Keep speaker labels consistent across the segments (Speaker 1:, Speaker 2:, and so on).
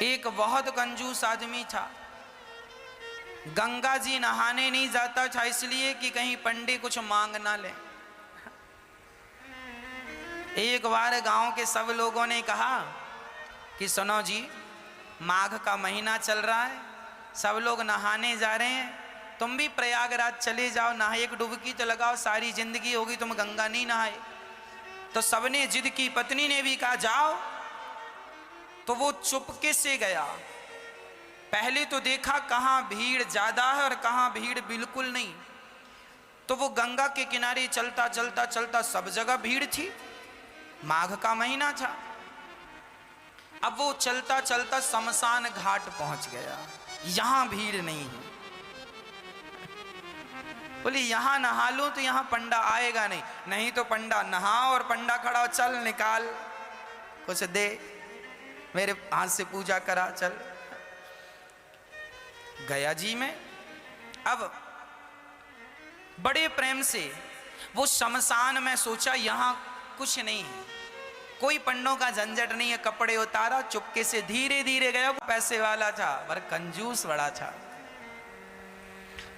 Speaker 1: एक बहुत कंजूस आदमी था, गंगा जी नहाने नहीं जाता था इसलिए कि कहीं पंडित कुछ मांग ना ले। एक बार गांव के सब लोगों ने कहा कि सुनो जी, माघ का महीना चल रहा है, सब लोग नहाने जा रहे हैं, तुम भी प्रयागराज चले जाओ, नहा एक डुबकी तो लगाओ, सारी जिंदगी होगी तुम गंगा नहीं नहाए। तो सबने जिद की, पत्नी ने भी कहा जाओ। तो वो चुपके से गया। पहले तो देखा कहाँ भीड़ ज्यादा है और कहाँ भीड़ बिल्कुल नहीं। तो वो गंगा के किनारे चलता चलता चलता, सब जगह भीड़ थी, माघ का महीना था। अब वो चलता चलता शमशान घाट पहुंच गया, यहां भीड़ नहीं है। बोले यहां नहा लो तो यहां पंडा आएगा नहीं, नहीं तो पंडा नहा और पंडा खड़ा हो, चल निकाल कुछ दे, मेरे हाथ से पूजा करा, चल। गया जी में। अब बड़े प्रेम से वो शमशान में सोचा यहां कुछ नहीं है, कोई पंडों का झंझट नहीं है, कपड़े उतारा, चुपके से धीरे धीरे गया। वो पैसे वाला था पर कंजूस बड़ा था।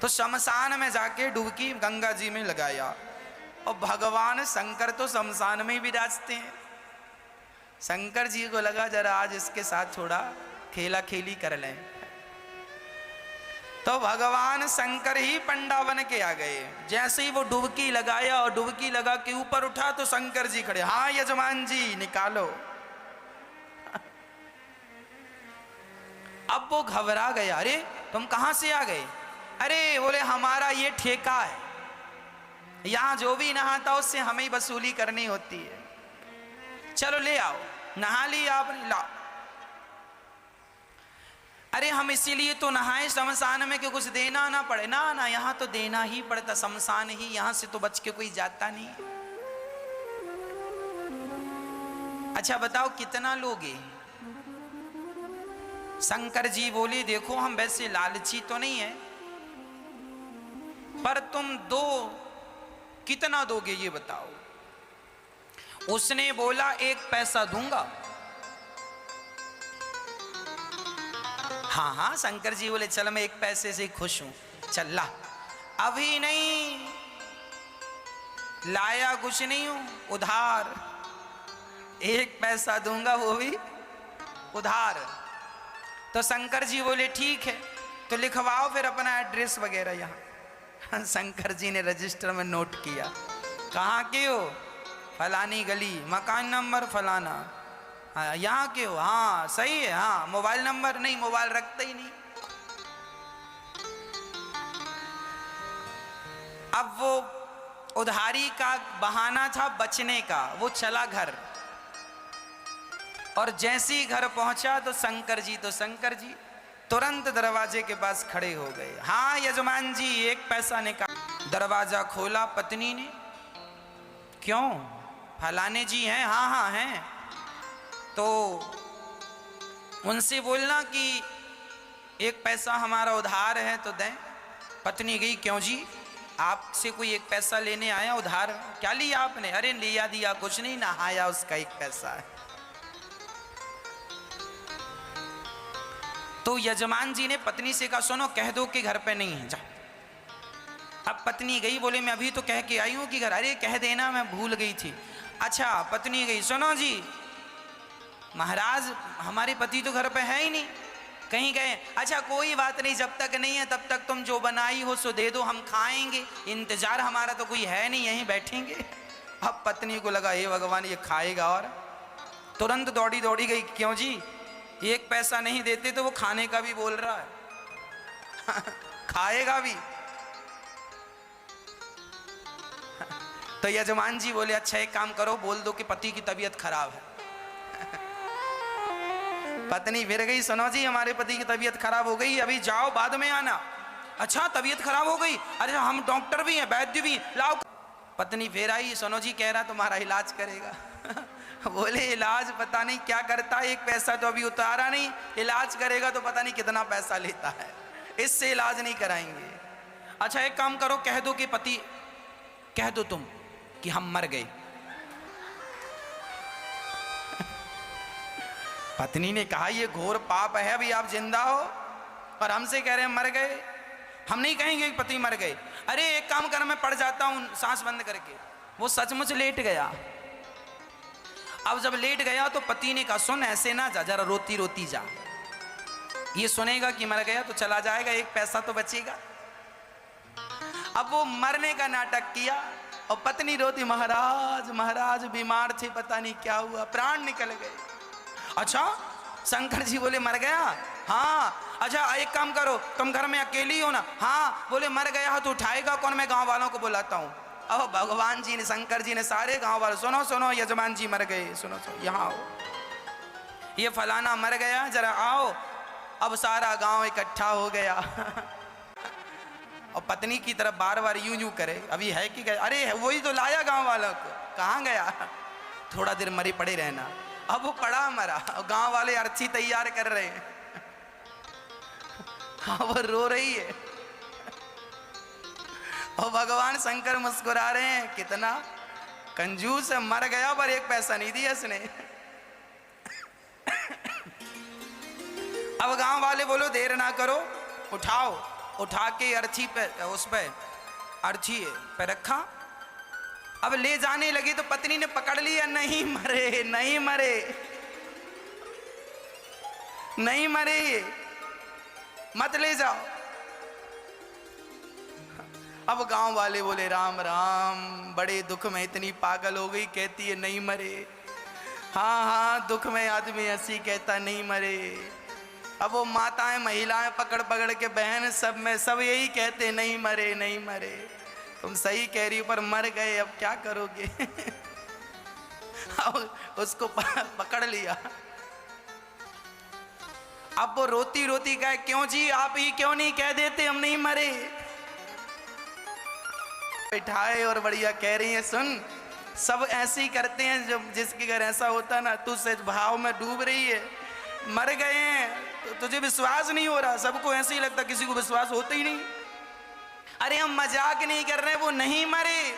Speaker 1: तो शमशान में जाके डुबकी गंगा जी में लगाया। और भगवान शंकर तो शमशान में ही विराजते हैं। शंकर जी को लगा जरा आज इसके साथ थोड़ा खेला खेली कर लें। तो भगवान शंकर ही पंडा बन के आ गए। जैसे ही वो डुबकी लगाया और डुबकी लगा के ऊपर उठा तो शंकर जी खड़े, हाँ यजमान जी निकालो। अब वो घबरा गया, अरे तुम कहां से आ गए? अरे बोले हमारा ये ठेका है, यहां जो भी नहाता उससे हमें ही वसूली करनी होती है, चलो ले आओ। नहा लिया आपने, लाओ। अरे हम इसीलिए तो नहाए शमशान में कि कुछ देना ना पड़े। ना ना, यहां तो देना ही पड़ता, शमशान ही, यहां से तो बच के कोई जाता नहीं। अच्छा बताओ कितना लोगे? शंकर जी बोले देखो हम वैसे लालची तो नहीं है, पर तुम दो, कितना दोगे ये बताओ? उसने बोला 1 पैसा दूंगा। हाँ हाँ, शंकर जी बोले चल मैं 1 पैसे से खुश हूं, चल ला। अभी नहीं लाया, कुछ नहीं हूं, उधार 1 पैसा दूंगा, वो भी उधार। तो शंकर जी बोले ठीक है, तो लिखवाओ फिर अपना एड्रेस वगैरह यहाँ। शंकर जी ने रजिस्टर में नोट किया, कहाँ के हो? फलानी गली, मकान नंबर फलाना। हाँ यहाँ के हो? हाँ सही है। हाँ मोबाइल नंबर? नहीं, मोबाइल रखते ही नहीं। अब वो उधारी का बहाना था बचने का, वो चला घर। और जैसे ही घर पहुंचा तो शंकर जी तुरंत दरवाजे के पास खड़े हो गए। हाँ यजमान जी 1 पैसा निकाल। दरवाजा खोला, पत्नी ने, क्यों फलाने जी हैं? हाँ हाँ हैं। तो उनसे बोलना कि 1 पैसा हमारा उधार है तो दें। पत्नी गई, क्यों जी आपसे कोई 1 पैसा लेने आया? उधार क्या लिया आपने? अरे लिया दिया कुछ नहीं, नहाया उसका 1 पैसा है। तो यजमान जी ने पत्नी से कहा सुनो कह दो कि घर पे नहीं है, जा। अब पत्नी गई, बोले मैं अभी तो कह के आई हूं कि घर। अरे कह देना मैं भूल गई थी। अच्छा पत्नी गई, सुनो जी महाराज हमारे पति तो घर पे है ही नहीं, कहीं गए। अच्छा कोई बात नहीं, जब तक नहीं है तब तक तुम जो बनाई हो सो दे दो, हम खाएंगे, इंतजार हमारा तो कोई है नहीं, यहीं बैठेंगे। अब पत्नी को लगा हे भगवान ये खाएगा, और तुरंत दौड़ी दौड़ी गई, क्यों जी 1 पैसा नहीं देते तो वो खाने का भी बोल रहा है। खाएगा भी। तो यजमान जी बोले अच्छा एक काम करो, बोल दो कि पति की तबीयत खराब है। पत्नी फिर गई, सुनो जी हमारे पति की तबीयत खराब हो गई, अभी जाओ बाद में आना। अच्छा तबीयत खराब हो गई? अरे हम डॉक्टर भी हैं, वैद्य भी, लाओ। पत्नी फिर आई, सुनो जी कह रहा तुम्हारा इलाज करेगा। बोले इलाज पता नहीं क्या करता है, 1 पैसा तो अभी उतारा नहीं, इलाज करेगा तो पता नहीं कितना पैसा लेता है, इससे इलाज नहीं कराएंगे। अच्छा एक काम करो, कह दो कि पति, कह दो तुम कि हम मर गए। पत्नी ने कहा ये घोर पाप है, अभी आप जिंदा हो और हमसे कह रहे हैं मर गए। हम नहीं कहेंगे कि पति मर गए। अरे एक काम कर, मैं पड़ जाता हूं सांस बंद करके। वो सचमुच लेट गया। अब जब लेट गया तो पति ने कहा सुन ऐसे ना जा, जरा रोती रोती जा, ये सुनेगा कि मर गया तो चला जाएगा, एक पैसा तो बचेगा। अब वो मरने का नाटक किया और पत्नी रोती, महाराज महाराज बीमार थे, पता नहीं क्या हुआ, प्राण निकल गए। अच्छा, शंकर जी बोले मर गया? हाँ। अच्छा एक काम करो, तुम घर में अकेली हो ना? हाँ। बोले मर गया हो तो उठाएगा कौन? मैं गांव वालों को बुलाता हूँ। अब भगवान जी ने, शंकर जी ने सारे गांव वालों, सुनो सुनो यजमान जी मर गए, सुनो सुनो यहाँ आओ, ये फलाना मर गया, जरा आओ। अब सारा गांव इकट्ठा हो गया और पत्नी की तरफ बार बार यूं यूं करे, अभी है कि गया? अरे वही तो लाया गांव वालों को। कहाँ गया? थोड़ा देर मरी पड़े रहना। अब वो पड़ा मरा और गांव वाले अर्थी तैयार कर रहे हैं। हाँ वो रो रही है और भगवान शंकर मुस्कुरा रहे हैं, कितना कंजूस है, मर गया पर एक पैसा नहीं दिया इसने। अब गांव वाले बोलो देर ना करो, उठाओ। उठा के अर्थी पे, उस पे अर्थी पे रखा। अब ले जाने लगी तो पत्नी ने पकड़ लिया, नहीं मरे नहीं मरे नहीं मरे, मत ले जाओ। अब गांव वाले बोले राम राम, बड़े दुख में इतनी पागल हो गई, कहती है नहीं मरे। हाँ हाँ, दुख में आदमी ऐसी कहता नहीं मरे। अब वो माताएं महिलाएं पकड़ पकड़ के, बहन सब में सब यही कहते नहीं मरे नहीं मरे। तुम सही कह रही हो पर मर गए, अब क्या करोगे? अब उसको पकड़ लिया। अब वो रोती रोती कहे क्यों जी, आप ही क्यों नहीं कह देते हम नहीं मरे? बैठाए और बढ़िया कह रही है सुन, सब ऐसे ही करते हैं, जब जिसके घर ऐसा होता ना, तू सच भाव में डूब रही है, मर गए हैं तो तुझे विश्वास नहीं हो रहा। सबको ऐसे ही लगता, किसी को विश्वास होता ही नहीं। अरे हम मजाक नहीं कर रहे, वो नहीं मरे।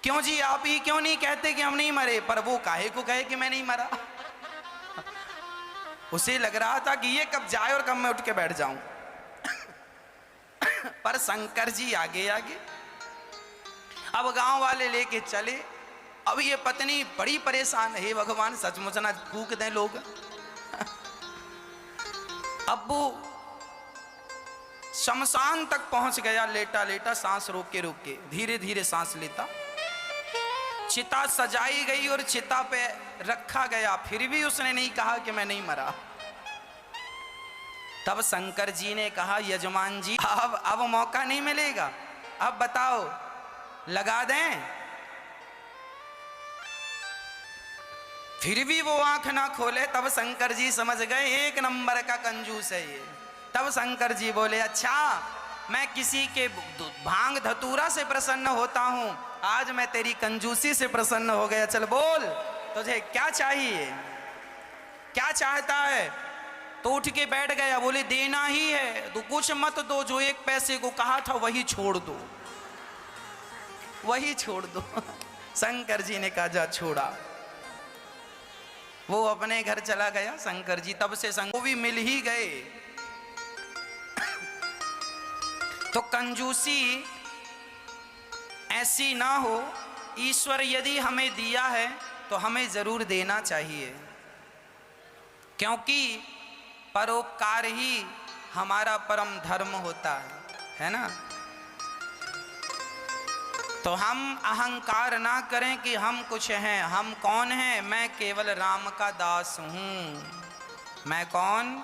Speaker 1: क्यों जी, आप ही क्यों नहीं कहते कि हम नहीं मरे? पर वो काहे को कहे कि मैं नहीं मरा? उसे लग रहा था कि ये कब जाए और कब मैं उठ के बैठ जाऊं। पर शंकर जी आगे आगे। अब गांव वाले लेके चले। अब ये पत्नी बड़ी परेशान है, भगवान सचमुच ना फूक दें लोग। अब वो शमशान तक पहुंच गया, लेटा लेटा, सांस रोक के धीरे धीरे सांस लेता। चिता सजाई गई और चिता पे रखा गया, फिर भी उसने नहीं कहा कि मैं नहीं मरा। तब शंकर जी ने कहा यजमान जी अब मौका नहीं मिलेगा, अब बताओ लगा दें? फिर भी वो आंख ना खोले। तब शंकर जी समझ गए एक नंबर का कंजूस है ये। तब शंकर जी बोले अच्छा, मैं किसी के भांग धतूरा से प्रसन्न होता हूं, आज मैं तेरी कंजूसी से प्रसन्न हो गया। चल बोल, तुझे क्या चाहिए, क्या चाहता है? तो उठ के बैठ गया। बोले देना ही है तो कुछ मत दो, जो एक पैसे को कहा था वही छोड़ दो, वही छोड़ दो। शंकर जी ने कहा जा छोड़ा। वो अपने घर चला गया शंकर जी। तब से शंकर भी मिल ही गए। तो कंजूसी ऐसी ना हो। ईश्वर यदि हमें दिया है तो हमें जरूर देना चाहिए, क्योंकि परोपकार ही हमारा परम धर्म होता है ना। तो हम अहंकार ना करें कि हम कुछ हैं। हम कौन हैं? मैं केवल राम का दास हूं। मैं कौन?